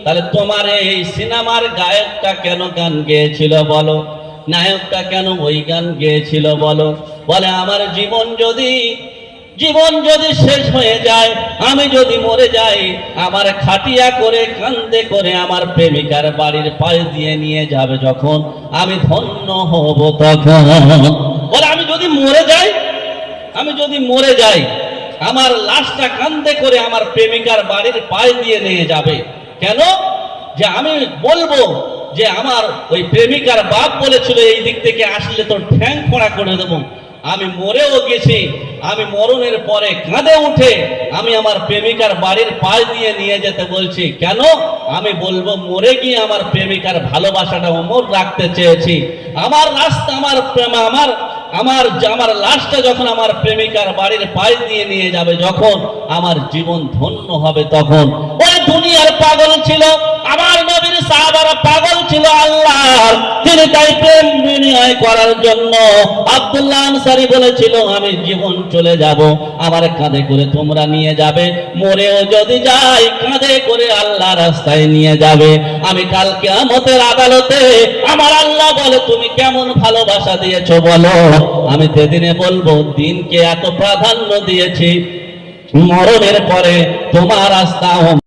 তাহলে তোমার এই সিনেমার গায়কটা কেন গান গেয়েছিল বলো, নায়কটা কেন ওই গান গেয়েছিল বলো? বলে আমার জীবন যদি শেষ হয়ে যায়, আমি যদি মরে যাই, আমার খাটিয়া করে কান্দে করে আমার প্রেমিকার বাড়ির পাশ দিয়ে নিয়ে যাবে যখন, আমি ধন্য হব তখন। বলে আমি যদি মরে যাই, আমার লাশটা কান্দে করে আমার প্রেমিকার বাড়ির পাশ দিয়ে নিয়ে যাবে। কেন? যে আমি বলবো যে আমার ওই প্রেমিকার বাপ বলেছিল এই দিক থেকে আসলে তোর ঠ্যাং খোঁড়া করে দেবো। আমি মরেও গেছি, আমি মরণের পরে কাঁধে উঠে আমি আমার প্রেমিকার বাড়ির পাশ দিয়ে নিয়ে যেতে বলছি। কেন? আমি বলবো মরে গিয়ে আমার প্রেমিকার ভালোবাসাটা অমর রাখতে চেয়েছি। আমার রাস্তা, আমার প্রেম, আমার লাশটা যখন আমার প্রেমিকার বাড়ির পাশ দিয়ে নিয়ে যাবে যখন, আমার জীবন ধন্য হবে তখন। ওই দুনিয়ার পাগল ছিল, আমার নবীর সাহাবারা পাগল ছিল আল্লাহর, তিনি তাই প্রেম বিনিময় করার জন্য আব্দুল্লাহ আনসারী বলেছিল আমি জীবন চলে যাব, আমার কাঁধে করে তোমরা নিয়ে যাবে, মরেও যদি যাই কাঁধে করে আল্লাহ রাস্তায় নিয়ে যাবে। আমি কাল কিয়ামতের আদালতে আমার আল্লাহ বলে তুমি কেমন ভালোবাসা দিয়েছো বলো। আমি সেদিনে বলবো দিনকে এত প্রাধান্য দিয়েছি, মরণের পরে তোমার রাস্তা